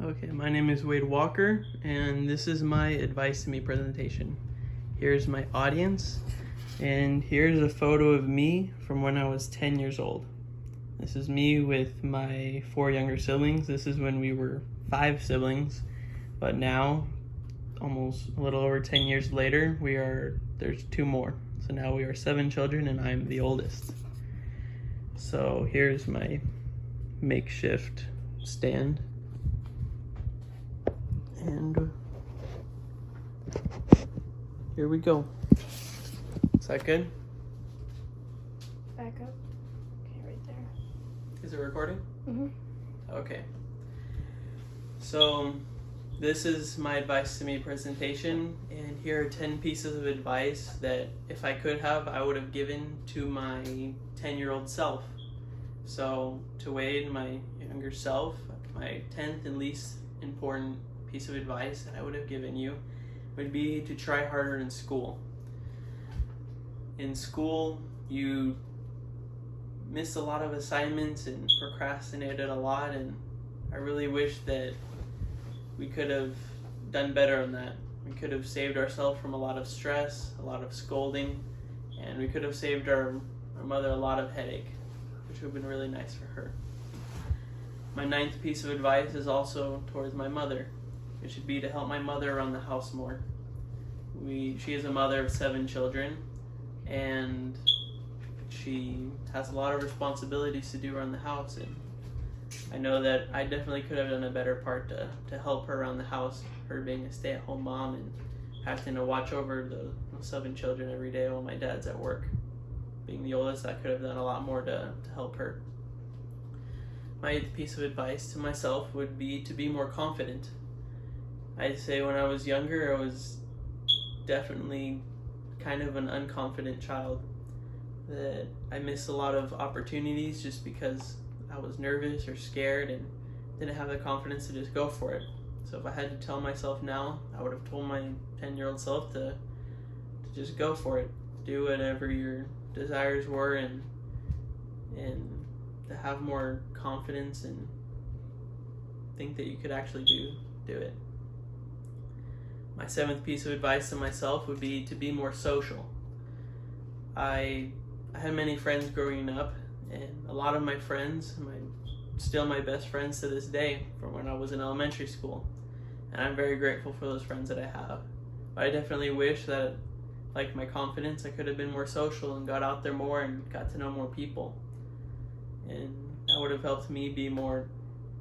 Okay, my name is Wade Walker, and this is my advice to me presentation. Here's my audience, and here's a photo of me from when I was 10 years old. This is me with my 4 younger siblings. This is when we were 5 siblings, but now, almost a little over 10 years later, there's 2 more. So now we are 7 children, and I'm the oldest. So here's my makeshift stand. And here we go. Is that good? Back up. Okay, right there. Is it recording? Mm-hmm. Okay. So this is my advice to me presentation, and here are 10 pieces of advice that if I could have, I would have given to my 10-year-old self. So to Wade, my younger self, my 10th and least important piece of advice that I would have given you would be to try harder in school. In school, you missed a lot of assignments and procrastinated a lot, and I really wish that we could have done better on that. We could have saved ourselves from a lot of stress, a lot of scolding, and we could have saved our mother a lot of headache, which would have been really nice for her. My 9th piece of advice is also towards my mother. It should be to help my mother around the house more. She is a mother of 7 children, and she has a lot of responsibilities to do around the house, and I know that I definitely could have done a better part to help her around the house, her being a stay-at-home mom and having to watch over the 7 children every day while my dad's at work. Being the oldest, I could have done a lot more to help her. My 8th piece of advice to myself would be to be more confident. I'd say when I was younger, I was definitely kind of an unconfident child. That I missed a lot of opportunities just because I was nervous or scared and didn't have the confidence to just go for it. So if I had to tell myself now, I would have told my 10-year-old self to just go for it. Do whatever your desires were and to have more confidence and think that you could actually do it. My 7th piece of advice to myself would be to be more social. I had many friends growing up, and a lot of my friends, still my best friends to this day from when I was in elementary school. And I'm very grateful for those friends that I have. But I definitely wish that, like my confidence, I could have been more social and got out there more and got to know more people. And that would have helped me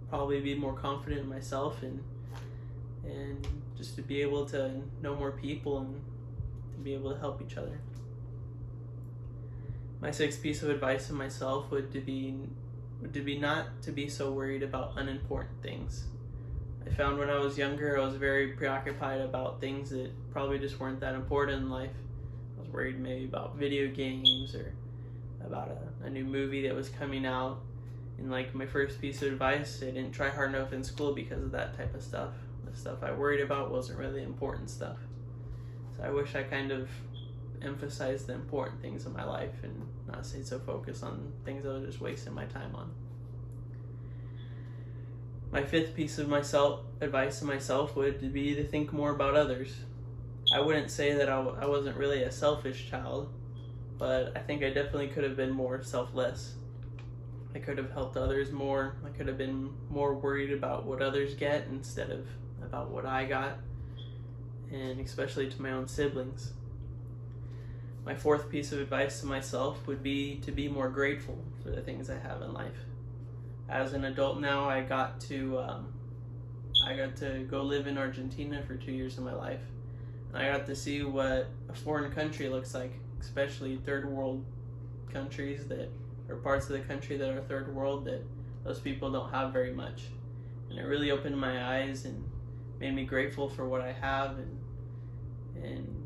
probably be more confident in myself and just to be able to know more people and to be able to help each other. My 6th piece of advice to myself would be not to be so worried about unimportant things. I found when I was younger, I was very preoccupied about things that probably just weren't that important in life. I was worried maybe about video games or about a new movie that was coming out. And like my first piece of advice, I didn't try hard enough in school because of that type of stuff. The stuff I worried about wasn't really important stuff. So I wish I kind of emphasized the important things in my life and not stay so focused on things I was just wasting my time on. My 5th piece of advice to myself would be to think more about others. I wouldn't say that I wasn't really a selfish child, but I think I definitely could have been more selfless. I could have helped others more. I could have been more worried about what others get instead of about what I got, and especially to my own siblings. My 4th piece of advice to myself would be to be more grateful for the things I have in life. As an adult now, I got to go live in Argentina for 2 years of my life, and I got to see what a foreign country looks like, especially third world countries or parts of the country that are third world that those people don't have very much. And it really opened my eyes and made me grateful for what I have and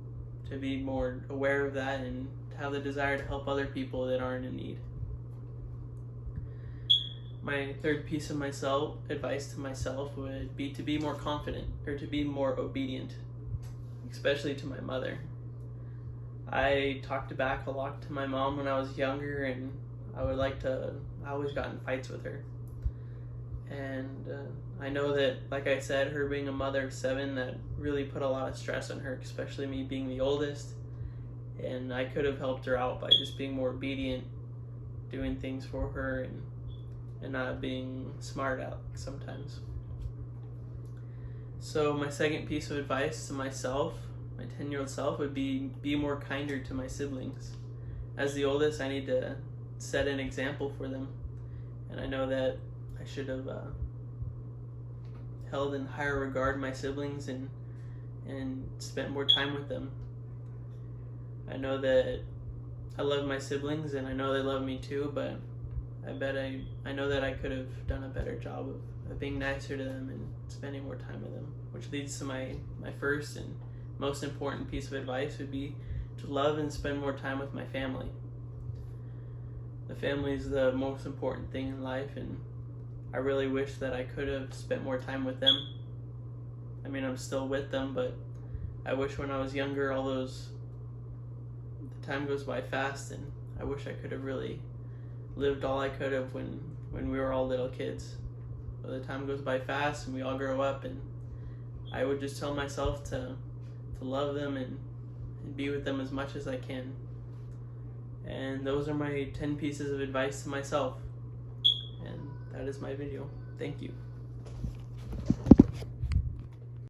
to be more aware of that and to have the desire to help other people that aren't in need. My 3rd piece of advice to myself would be to be more confident or to be more obedient, especially to my mother. I talked back a lot to my mom when I was younger, and I always got in fights with her. And I know that, like I said, her being a mother of 7, that really put a lot of stress on her, especially me being the oldest. And I could have helped her out by just being more obedient, doing things for her, and not being smart out sometimes. So my second piece of advice to myself, my 10-year-old self, would be more kinder to my siblings. As the oldest, I need to set an example for them. And I know that I should have held in higher regard my siblings and spent more time with them. I know that I love my siblings and I know they love me too, but I know that I could have done a better job of being nicer to them and spending more time with them, which leads to my first and most important piece of advice would be to love and spend more time with my family. The family is the most important thing in life, and I really wish that I could have spent more time with them. I mean, I'm still with them, but I wish when I was younger, the time goes by fast, and I wish I could have really lived all I could have when we were all little kids. But the time goes by fast, and we all grow up, and I would just tell myself to love them and be with them as much as I can. And those are my 10 pieces of advice to myself. And that is my video. Thank you.